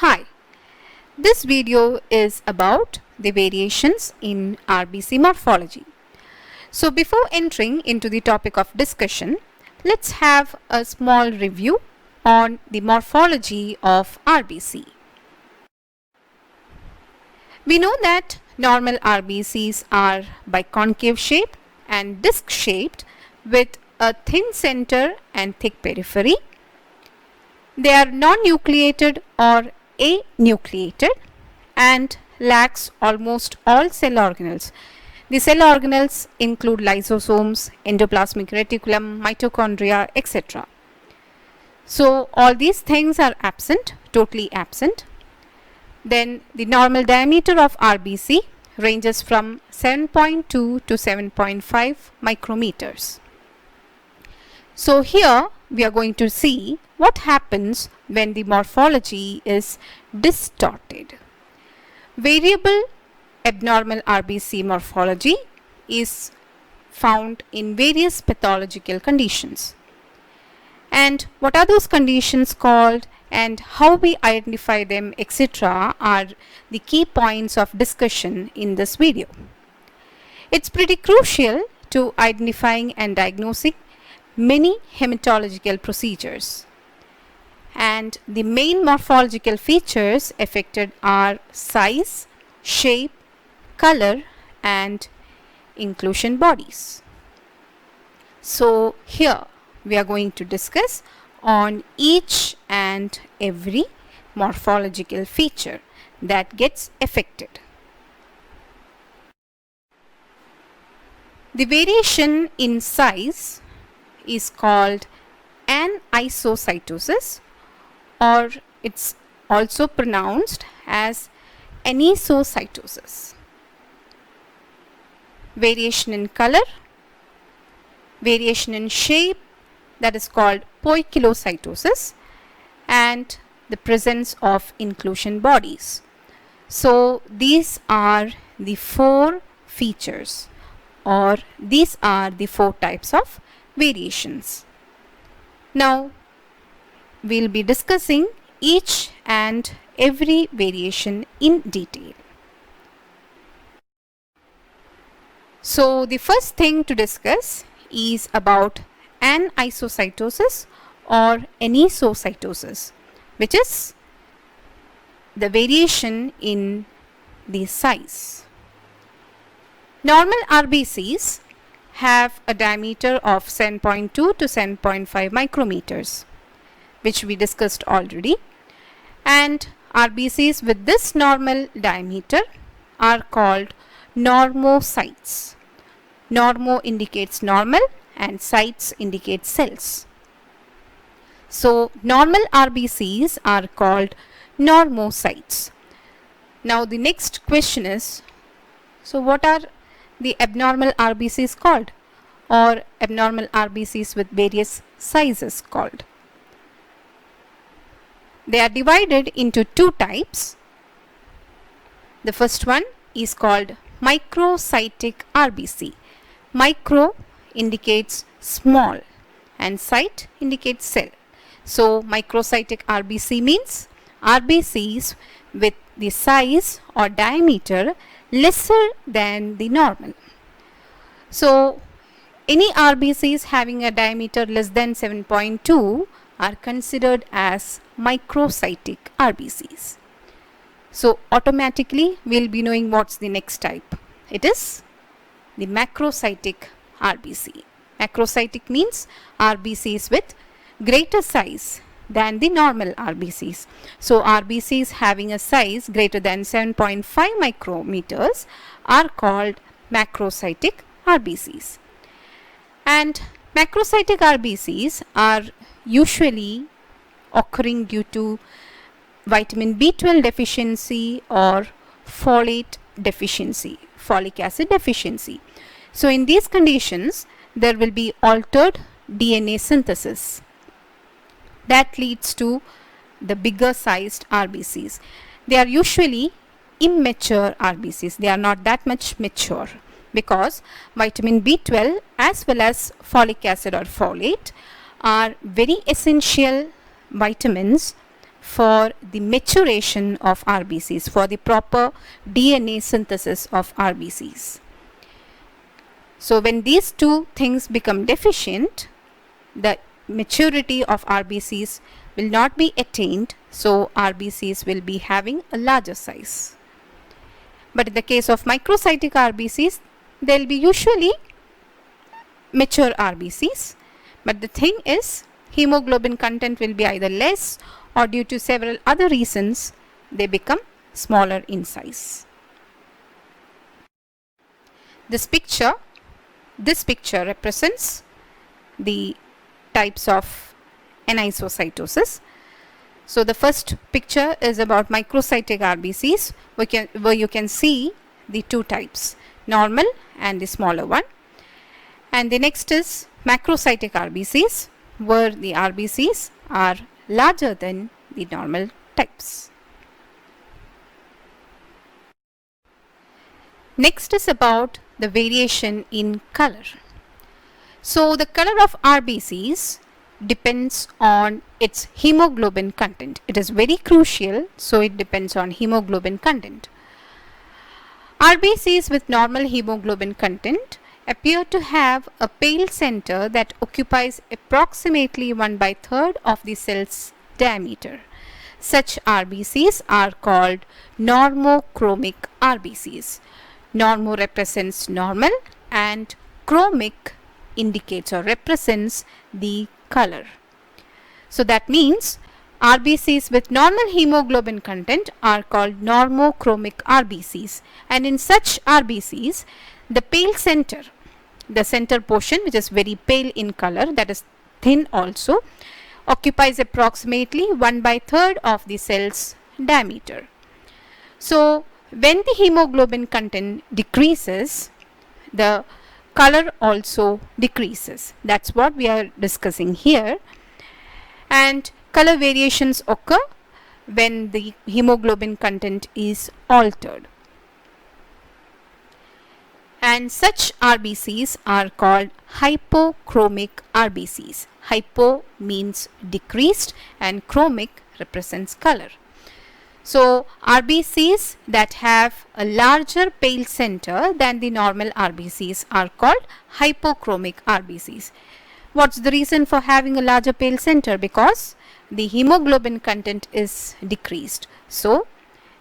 Hi, this video is about the variations in RBC morphology. So before entering into the topic of discussion, let's have a small review on the morphology of RBC. We know that normal RBCs are biconcave shaped and disc shaped with a thin center and thick periphery. They are non-nucleated or anucleated and lacks almost all cell organelles. The cell organelles include lysosomes, endoplasmic reticulum, mitochondria, etc. So all these things are absent, totally absent. Then the normal diameter of RBC ranges from 7.2 to 7.5 micrometers. So here we are going to see what happens when the morphology is distorted. Variable abnormal RBC morphology is found in various pathological conditions. And what are those conditions called and how we identify them, etc. are the key points of discussion in this video. It's pretty crucial to identifying and diagnosing many hematological procedures. And the main morphological features affected are size, shape, color and inclusion bodies. So here we are going to discuss on each and every morphological feature that gets affected. The variation in size is called anisocytosis, or it's also pronounced as anisocytosis. Variation in color, variation in shape, that is called poikilocytosis, and the presence of inclusion bodies. So these are the four features, or these are the four types of variations. Now we'll be discussing each and every variation in detail. So the first thing to discuss is about anisocytosis or anisocytosis, which is the variation in the size. Normal RBCs have a diameter of 7.2 to 7.5 micrometers, which we discussed already, and RBCs with this normal diameter are called normocytes. Normo indicates normal and cytes indicate cells. So normal RBCs are called normocytes. Now the next question is, so what are the abnormal RBCs called, or abnormal RBCs with various sizes called? They are divided into two types. The first one is called microcytic RBC. Micro indicates small and cyte indicates cell. So microcytic RBC means RBCs with the size or diameter lesser than the normal. So any RBCs having a diameter less than 7.2 are considered as microcytic RBCs. So automatically we'll be knowing what's the next type. It is the macrocytic RBC. Macrocytic means RBCs with greater size than the normal RBCs. So RBCs having a size greater than 7.5 micrometers are called macrocytic RBCs. And macrocytic RBCs are usually occurring due to vitamin B12 deficiency or folate deficiency, folic acid deficiency. So in these conditions there will be altered DNA synthesis that leads to the bigger sized RBCs. They are usually immature RBCs. They are not that much mature because vitamin B12 as well as folic acid or folate are very essential vitamins for the maturation of RBCs, for the proper DNA synthesis of RBCs. So when these two things become deficient, the maturity of RBCs will not be attained, so RBCs will be having a larger size. But in the case of microcytic RBCs, they will be usually mature RBCs, but the thing is, hemoglobin content will be either less, or due to several other reasons they become smaller in size. This picture represents the types of anisocytosis. So the first picture is about microcytic RBCs, where you can see the two types, normal and the smaller one. And the next is macrocytic RBCs, where the RBCs are larger than the normal types. Next is about the variation in color. So the color of RBCs depends on its hemoglobin content. It is very crucial, so it depends on hemoglobin content. RBCs with normal hemoglobin content appear to have a pale center that occupies approximately 1/3 of the cell's diameter. Such RBCs are called normochromic RBCs. Normo represents normal and chromic indicates or represents the color. So that means RBCs with normal hemoglobin content are called normochromic RBCs, and in such RBCs the pale center, the center portion which is very pale in color, that is thin also, occupies approximately 1/3 of the cell's diameter. So when the hemoglobin content decreases, the color also decreases. That's what we are discussing here. And color variations occur when the hemoglobin content is altered. And such RBCs are called hypochromic RBCs. Hypo means decreased and chromic represents color. So RBCs that have a larger pale center than the normal RBCs are called hypochromic RBCs. What's the reason for having a larger pale center? Because the hemoglobin content is decreased. So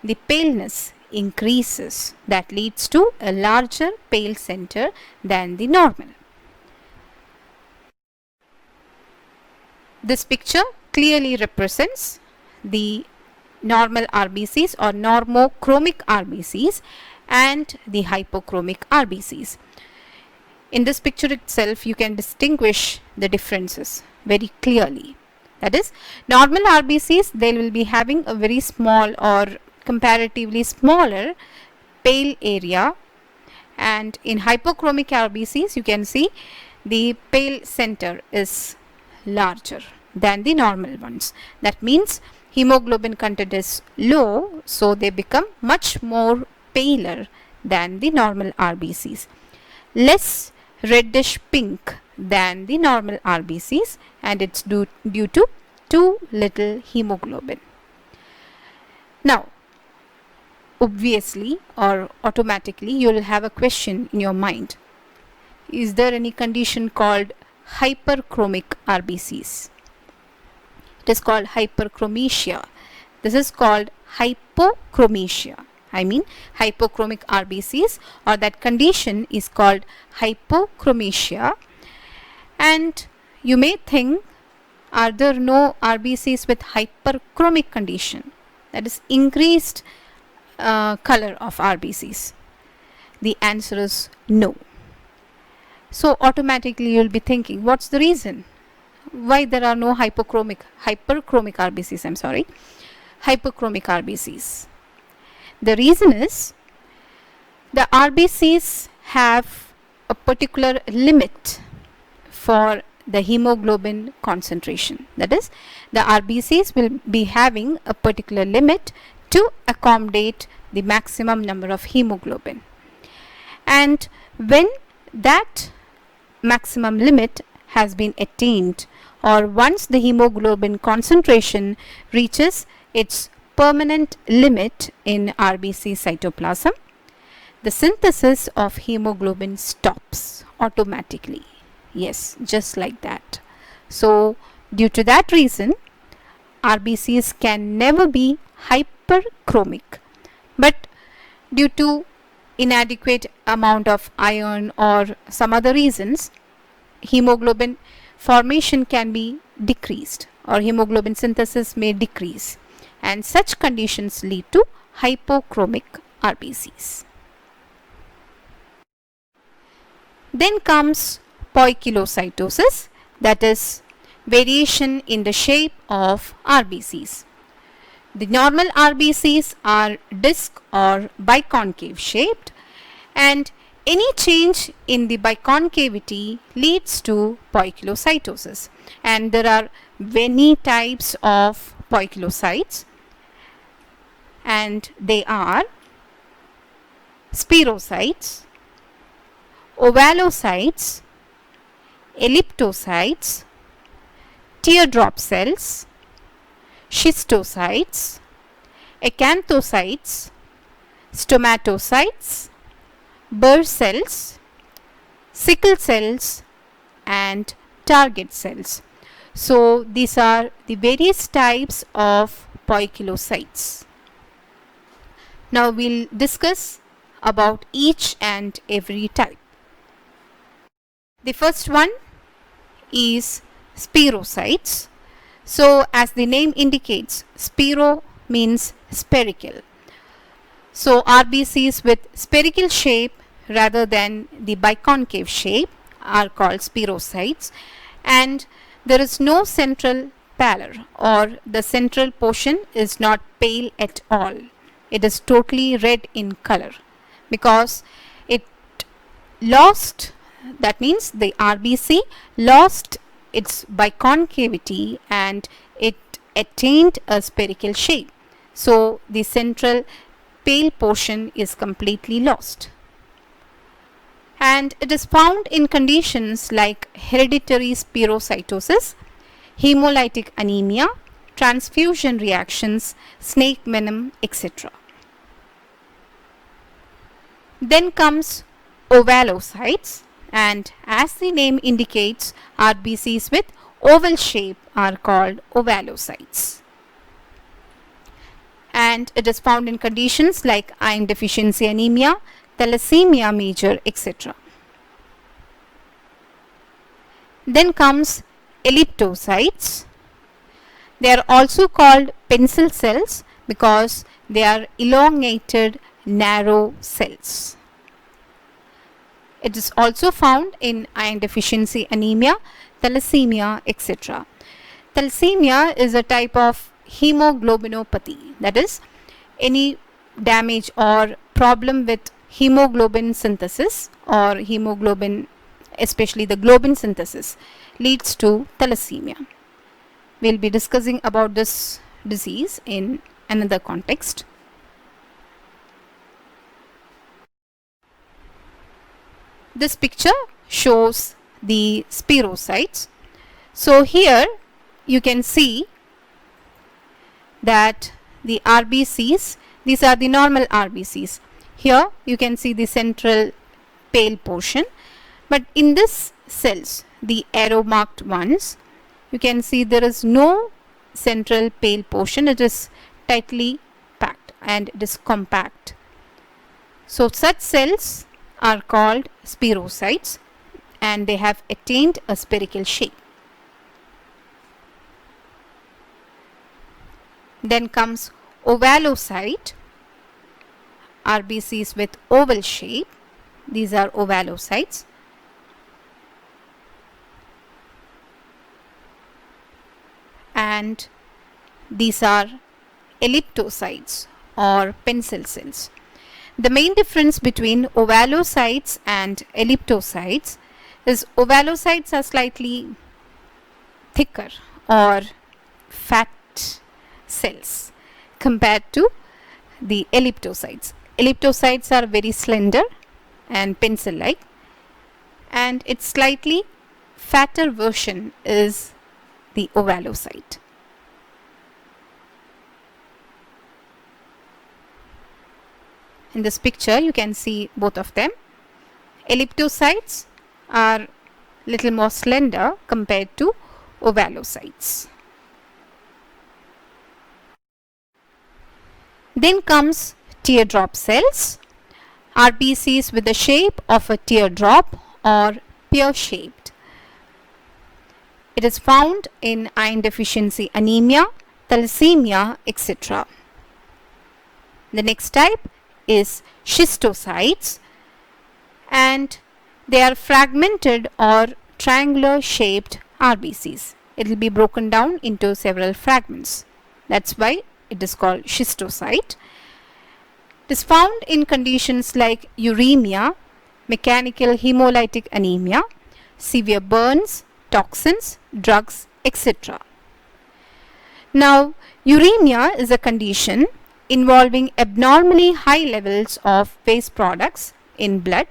the paleness increases. That leads to a larger pale center than the normal. This picture clearly represents the normal RBCs or normochromic RBCs and the hypochromic RBCs. In this picture itself, you can distinguish the differences very clearly. That is, normal RBCs, they will be having a very small or comparatively smaller pale area, and in hypochromic RBCs you can see the pale center is larger than the normal ones. That means hemoglobin content is low, so they become much more paler than the normal RBCs, less reddish pink than the normal RBCs, and it's due to too little hemoglobin. Now obviously or automatically you will have a question in your mind: is there any condition called hyperchromic RBCs? It is called hyperchromasia. This is called hypochromasia. I mean hypochromic RBCs, or that condition is called hypochromasia. And you may think, are there no RBCs with hyperchromic condition, that is increased color of RBCs? The answer is no. So automatically you will be thinking, what's the reason? Why there are no hyperchromic RBCs? Hypochromic RBCs. The reason is the RBCs have a particular limit for the hemoglobin concentration. That is, the RBCs will be having a particular limit to accommodate the maximum number of hemoglobin. And when that maximum limit has been attained, or once the hemoglobin concentration reaches its permanent limit in RBC cytoplasm, the synthesis of hemoglobin stops automatically. Yes, just like that. So, due to that reason, RBCs can never be hyperchromic, but due to inadequate amount of iron or some other reasons, hemoglobin formation can be decreased or hemoglobin synthesis may decrease, and such conditions lead to hypochromic RBCs. Then comes poikilocytosis, that is variation in the shape of RBCs. The normal RBCs are disc or biconcave shaped, and any change in the biconcavity leads to poikilocytosis, and there are many types of poikilocytes, and they are spirocytes, ovalocytes, elliptocytes, teardrop cells, schistocytes, acanthocytes, stomatocytes, Burr cells, sickle cells, and target cells. So these are the various types of poikilocytes. Now we'll discuss about each and every type. The first one is spirocytes. So as the name indicates, spiro means spherical. So RBCs with spherical shape rather than the biconcave shape are called spirocytes, and there is no central pallor, or the central portion is not pale at all. It is totally red in color because it lost, that means the RBC lost its biconcavity and it attained a spherical shape. So the central pale portion is completely lost. And it is found in conditions like hereditary spirocytosis, hemolytic anemia, transfusion reactions, snake venom, etc. Then comes ovalocytes, and as the name indicates, RBCs with oval shape are called ovalocytes. And it is found in conditions like iron deficiency anemia, thalassemia major, etc. Then comes elliptocytes. They are also called pencil cells because they are elongated narrow cells. It is also found in iron deficiency anemia, thalassemia, etc. Thalassemia is a type of hemoglobinopathy, that is, any damage or problem with hemoglobin synthesis or hemoglobin, especially the globin synthesis, leads to thalassemia. We'll be discussing about this disease in another context. This picture shows the spirocytes. So here you can see that the RBCs, these are the normal RBCs. Here you can see the central pale portion, but in this cells, the arrow marked ones, you can see there is no central pale portion. It is tightly packed and it is compact. So such cells are called spirocytes and they have attained a spherical shape. Then comes ovalocyte, RBCs with oval shape. These are ovalocytes. And these are elliptocytes or pencil cells. The main difference between ovalocytes and elliptocytes is ovalocytes are slightly thicker or fat cells compared to the elliptocytes. Elliptocytes are very slender and pencil-like, and its slightly fatter version is the ovalocyte. In this picture you can see both of them. Elliptocytes are little more slender compared to ovalocytes. Then comes teardrop cells, RBCs with the shape of a teardrop or pear-shaped. It is found in iron deficiency anemia, thalassemia, etc. The next type is schistocytes, and they are fragmented or triangular shaped RBCs. It will be broken down into several fragments. That's why it is called schistocyte. It is found in conditions like uremia, mechanical hemolytic anemia, severe burns, toxins, drugs, etc. Now, uremia is a condition involving abnormally high levels of waste products in blood,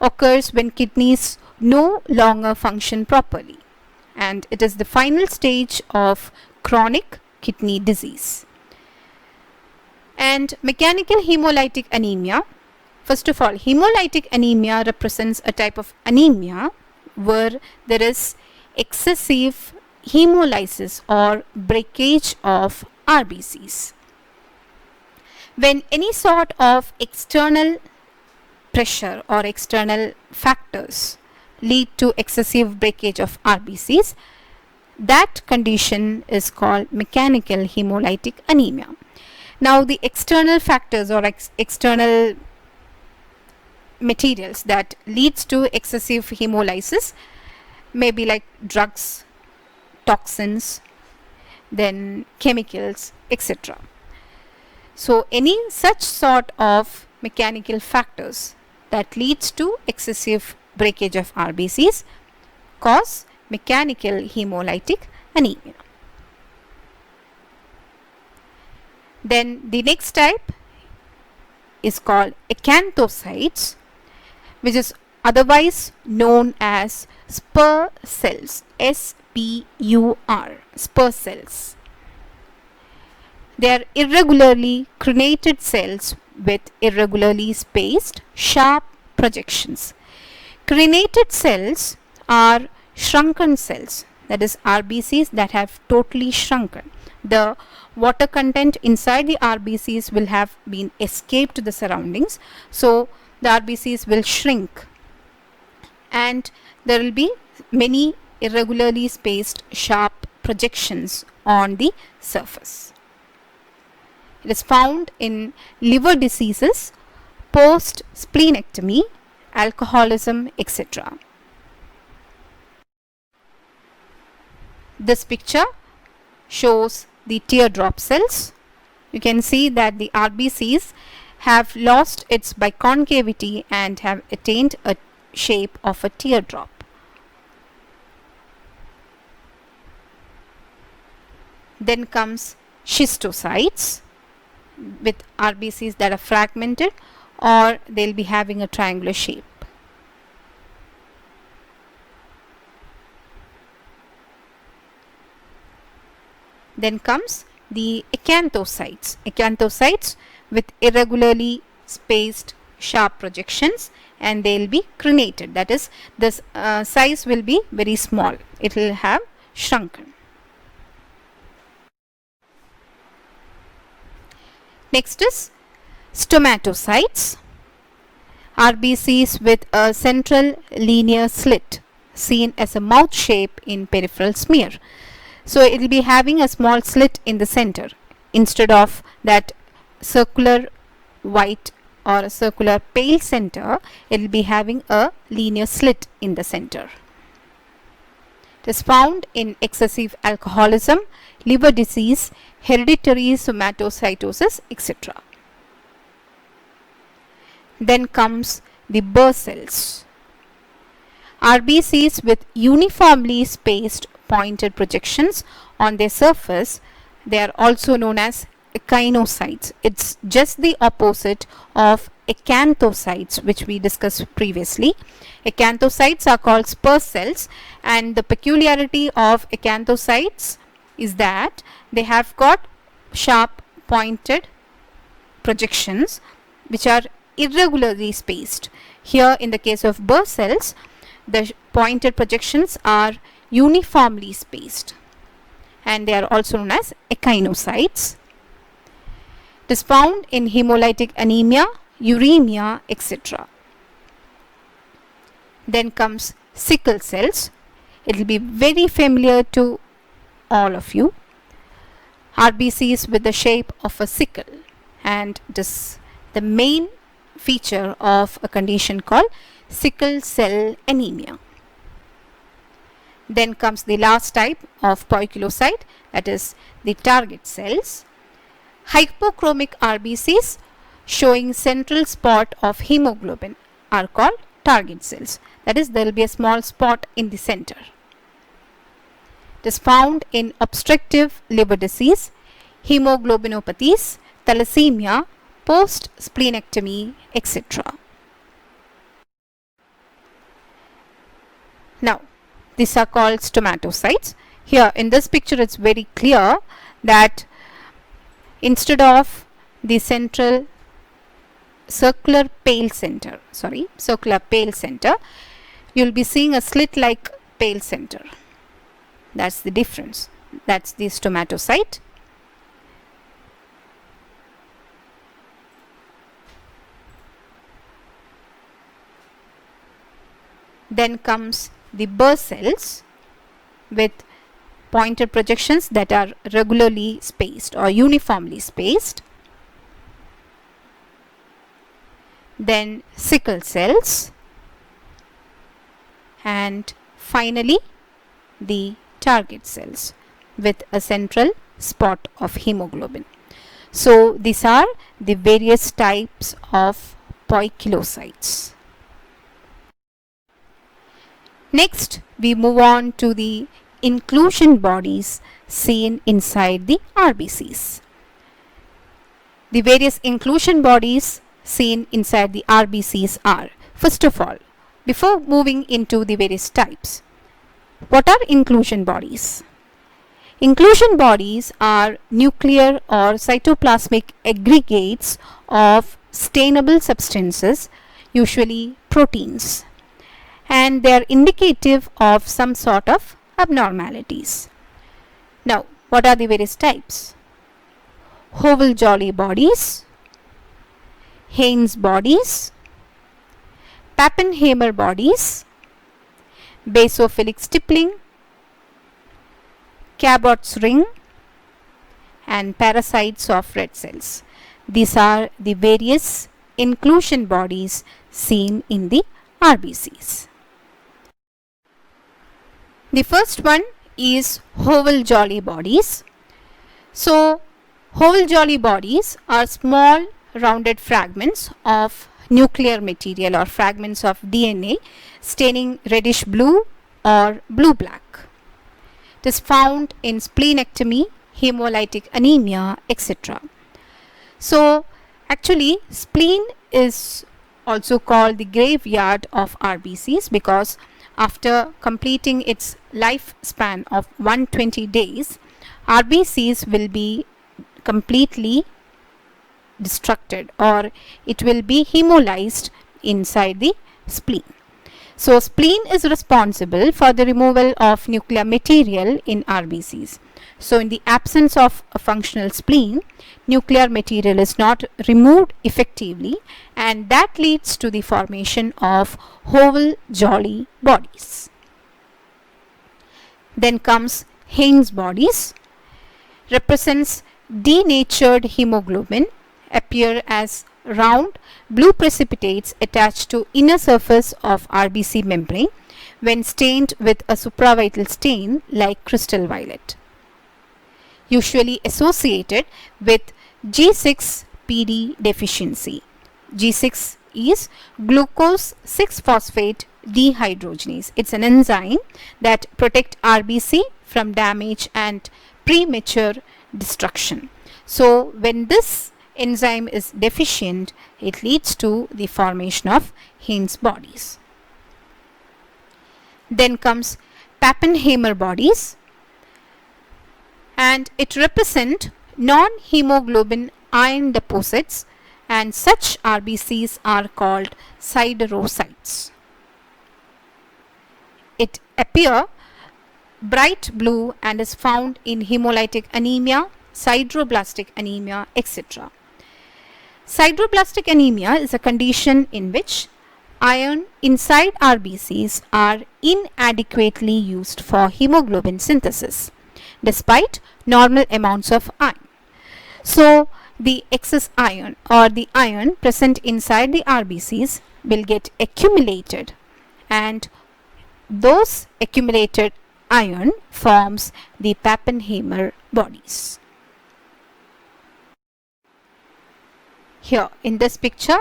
occurs when kidneys no longer function properly, and it is the final stage of chronic kidney disease. And mechanical hemolytic anemia, first of all, hemolytic anemia represents a type of anemia where there is excessive hemolysis or breakage of RBCs. When any sort of external pressure or external factors lead to excessive breakage of RBCs, that condition is called mechanical hemolytic anemia. Now, the external factors or external materials that leads to excessive hemolysis may be like drugs, toxins, then chemicals, etc. So, any such sort of mechanical factors that leads to excessive breakage of RBCs cause mechanical hemolytic anemia. Then the next type is called acanthocytes, which is otherwise known as spur cells, S-P-U-R, spur cells. They are irregularly crenated cells with irregularly spaced sharp projections. Crenated cells are shrunken cells, that is RBCs that have totally shrunken. The water content inside the RBCs will have been escaped to the surroundings, so the RBCs will shrink and there will be many irregularly spaced sharp projections on the surface. It is found in liver diseases, post-splenectomy, alcoholism, etc. This picture shows the teardrop cells. You can see that the RBCs have lost its biconcavity and have attained a shape of a teardrop. Then comes schistocytes with RBCs that are fragmented or they'll be having a triangular shape. Then comes the acanthocytes. Acanthocytes with irregularly spaced sharp projections, and they'll be crenated. That is, this size will be very small. It will have shrunken. Next is stomatocytes, RBCs with a central linear slit seen as a mouth shape in peripheral smear. So it will be having a small slit in the center instead of that circular white or a circular pale center. It will be having a linear slit in the center. It is found in excessive alcoholism, liver disease, hereditary somatocytosis, etc. Then comes the Burr cells, RBCs with uniformly spaced pointed projections on their surface. They are also known as echinocytes. It's just the opposite of acanthocytes, which we discussed previously. Acanthocytes are called spur cells, and the peculiarity of acanthocytes is that they have got sharp pointed projections which are irregularly spaced. Here in the case of Burr cells, the pointed projections are uniformly spaced and they are also known as echinocytes. It is found in hemolytic anemia, uremia, etc. Then comes sickle cells. It will be very familiar to all of you. RBCs with the shape of a sickle, and it is the main feature of a condition called sickle cell anemia. Then comes the last type of poikilocyte, that is the target cells. Hypochromic RBCs showing central spot of hemoglobin are called target cells. That is, there will be a small spot in the center. It is found in obstructive liver disease, hemoglobinopathies, thalassemia, post-splenectomy, etc. Now, these are called stomatocytes. Here in this picture it's very clear that instead of the central circular pale center, you will be seeing a slit like pale center. That's the difference. That's the stomatocyte. Then comes the Burr cells with pointed projections that are regularly spaced or uniformly spaced. Then sickle cells, and finally the target cells with a central spot of hemoglobin. So these are the various types of poikilocytes. Next, we move on to the inclusion bodies seen inside the RBCs. The various inclusion bodies seen inside the RBCs are, first of all, before moving into the various types, what are inclusion bodies? Inclusion bodies are nuclear or cytoplasmic aggregates of stainable substances, usually proteins, and they are indicative of some sort of abnormalities. Now, what are the various types? Howell-Jolly bodies, Haynes bodies, Pappenheimer bodies, basophilic stippling, Cabot's ring, and parasites of red cells. These are the various inclusion bodies seen in the RBCs. The first one is Howell-Jolly bodies. So, Howell-Jolly bodies are small rounded fragments of nuclear material or fragments of DNA staining reddish blue or blue-black. It is found in splenectomy, hemolytic anemia, etc. So, actually, spleen is also called the graveyard of RBCs because after completing its lifespan of 120 days, RBCs will be completely destructed or it will be hemolyzed inside the spleen. So, spleen is responsible for the removal of nuclear material in RBCs. So, in the absence of a functional spleen, nuclear material is not removed effectively, and that leads to the formation of Howell-Jolly bodies. Then comes Haynes bodies, represents denatured hemoglobin, appear as round blue precipitates attached to inner surface of RBC membrane when stained with a supravital stain like crystal violet. Usually associated with G6PD deficiency. G6 is glucose 6-phosphate dehydrogenase. It's an enzyme that protects RBC from damage and premature destruction. So, when this enzyme is deficient, it leads to the formation of Haynes bodies. Then comes Pappenheimer bodies, and it represents non-hemoglobin iron deposits and such RBCs are called siderocytes. It appears bright blue and is found in hemolytic anemia, sideroblastic anemia, etc. Sideroblastic anemia is a condition in which iron inside RBCs are inadequately used for hemoglobin synthesis despite normal amounts of iron. So the excess iron or the iron present inside the RBCs will get accumulated, and those accumulated iron forms the Pappenheimer bodies. Here in this picture,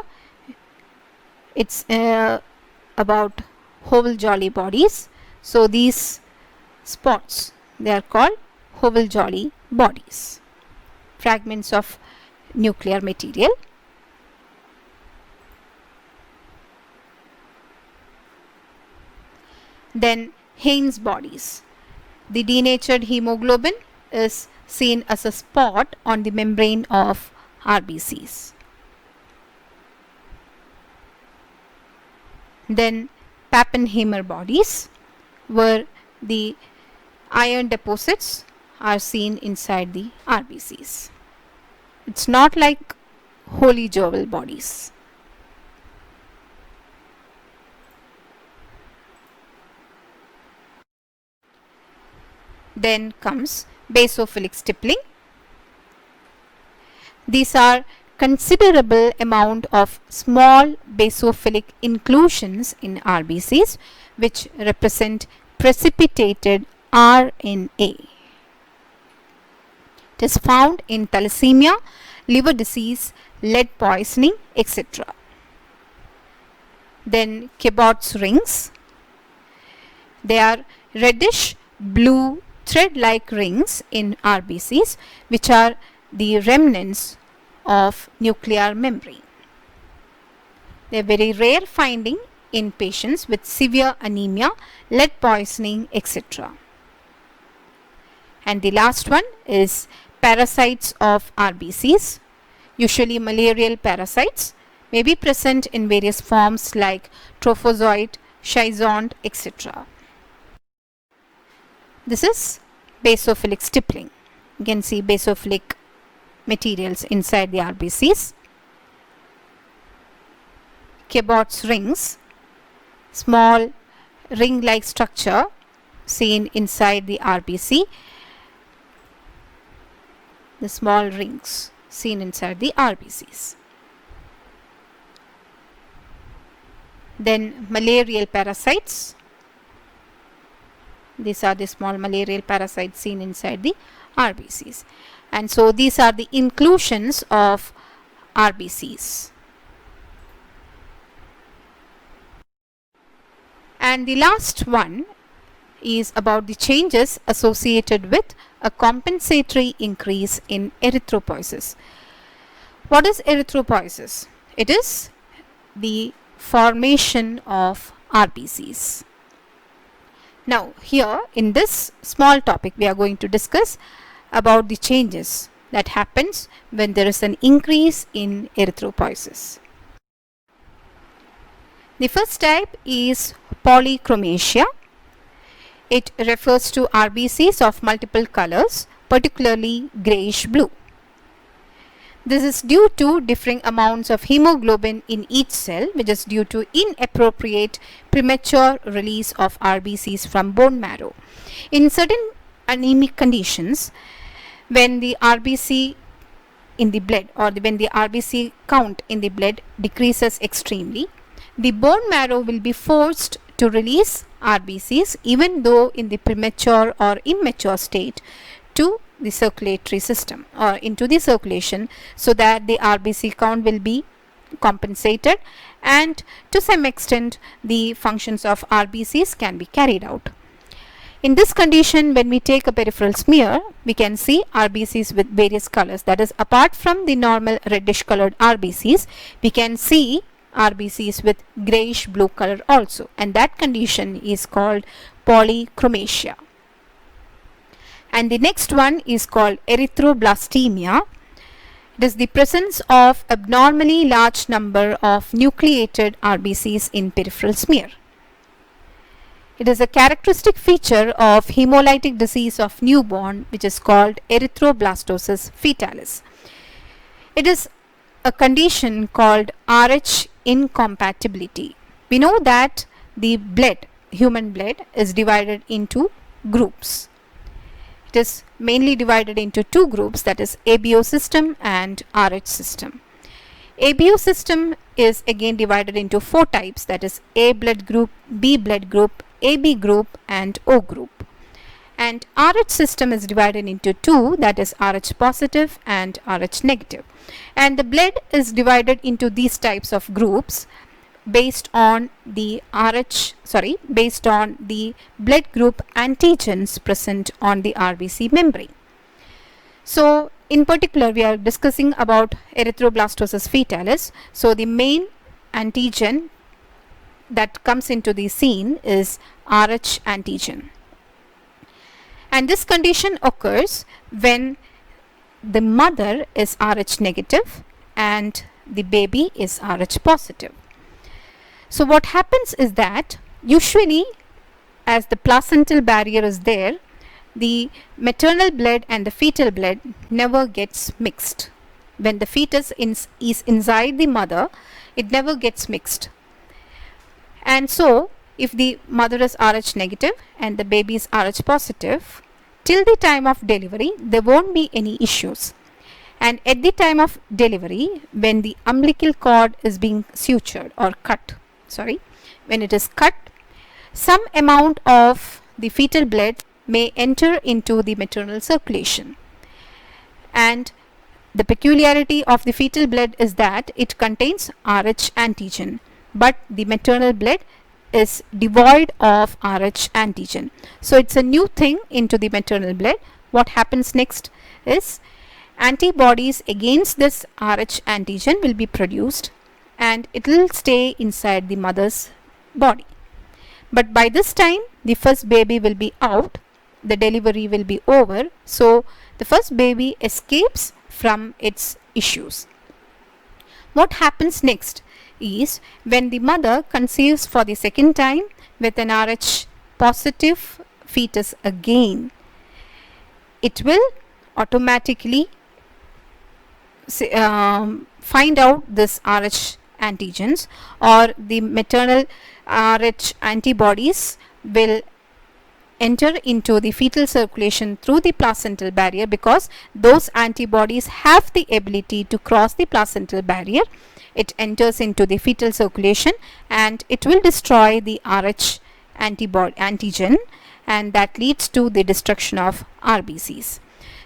it's about Howell-Jolly bodies. So these spots, they are called Howell-Jolly bodies, fragments of nuclear material. Then Haynes bodies. The denatured hemoglobin is seen as a spot on the membrane of RBCs. Then Pappenheimer bodies, where the iron deposits are seen inside the RBCs. It's not like Howell-Jolly bodies. Then comes basophilic stippling. These are considerable amount of small basophilic inclusions in RBCs which represent precipitated RNA. It is found in thalassemia, liver disease, lead poisoning, etc. Then Cabot's rings. They are reddish blue thread-like rings in RBCs which are the remnants of nuclear membrane. They are very rare finding in patients with severe anemia, lead poisoning, etc. And the last one is parasites of RBCs. Usually malarial parasites may be present in various forms like trophozoite, schizont, etc. This is basophilic stippling. You can see basophilic materials inside the RBCs. Cabot's rings, small ring-like structure seen inside the RBC. The small rings seen inside the RBCs. Then malarial parasites. These are the small malarial parasites seen inside the RBCs. And so these are the inclusions of RBCs. And the last one is about the changes associated with a compensatory increase in erythropoiesis. What is erythropoiesis? It is the formation of RBCs. Now here in this small topic we are going to discuss about the changes that happens when there is an increase in erythropoiesis. The first type is polychromasia. It refers to RBCs of multiple colors, particularly grayish blue. This is due to differing amounts of hemoglobin in each cell, which is due to inappropriate premature release of RBCs from bone marrow. In certain anemic conditions, when the RBC in the blood or when the RBC count in the blood decreases extremely, the bone marrow will be forced to release RBCs even though in the premature or immature state to the circulatory system or into the circulation, so that the RBC count will be compensated and to some extent the functions of RBCs can be carried out. In this condition, when we take a peripheral smear, we can see RBCs with various colors. That is, apart from the normal reddish colored RBCs, we can see RBCs with grayish blue color also, and that condition is called polychromasia. And the next one is called erythroblastemia. It is the presence of abnormally large number of nucleated RBCs in peripheral smear. It is a characteristic feature of hemolytic disease of newborn, which is called erythroblastosis fetalis. It is a condition called Rh incompatibility. We know that the blood, human blood, is divided into groups. It is mainly divided into two groups, that is ABO system and Rh system. ABO system is again divided into four types, that is A blood group, B blood group, AB group and O group. And Rh system is divided into two, that is Rh positive and Rh negative. And the blood is divided into these types of groups based on the based on the blood group antigens present on the RBC membrane. So in particular we are discussing about erythroblastosis fetalis. So the main antigen that comes into the scene is Rh antigen. And this condition occurs when the mother is Rh negative and the baby is Rh positive. So what happens is that usually as the placental barrier is there, the maternal blood and the fetal blood never gets mixed. When the fetus is inside the mother, it never gets mixed. And so if the mother is Rh negative and the baby is Rh positive, till the time of delivery there won't be any issues. And at the time of delivery, when the umbilical cord is being sutured or cut, when it is cut, some amount of the fetal blood may enter into the maternal circulation. And the peculiarity of the fetal blood is that it contains Rh antigen, but the maternal blood is devoid of Rh antigen. So it's a new thing into the maternal blood. What happens next is antibodies against this Rh antigen will be produced and it will stay inside the mother's body. But by this time the first baby will be out, the delivery will be over, so the first baby escapes from its issues. What happens next is when the mother conceives for the second time with an Rh positive fetus again, it will automatically find out this Rh antigens, or the maternal Rh antibodies will enter into the fetal circulation through the placental barrier, because those antibodies have the ability to cross the placental barrier. It enters into the fetal circulation and it will destroy the Rh antigen, and that leads to the destruction of RBCs.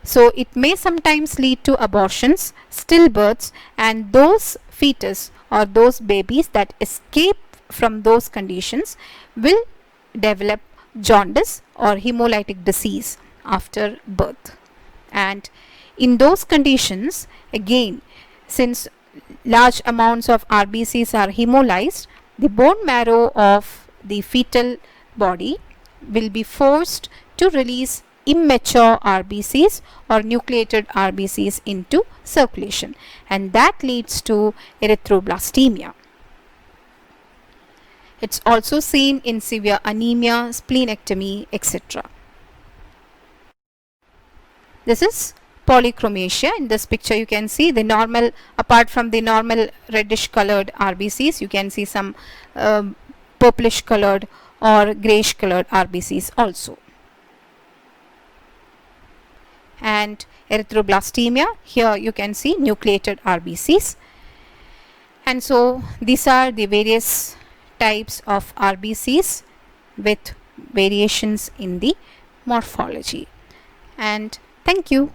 So it may sometimes lead to abortions, stillbirths, and those fetus or those babies that escape from those conditions will develop jaundice or hemolytic disease after birth. And in those conditions, again, since large amounts of RBCs are hemolyzed, the bone marrow of the fetal body will be forced to release immature RBCs or nucleated RBCs into circulation, and that leads to erythroblastemia. It's also seen in severe anemia, splenectomy, etc. This is polychromasia. In this picture you can see the normal, apart from the normal reddish colored RBCs, you can see some purplish colored or grayish colored RBCs also. And erythroblastemia, here you can see nucleated RBCs. And so these are the various types of RBCs with variations in the morphology. And thank you.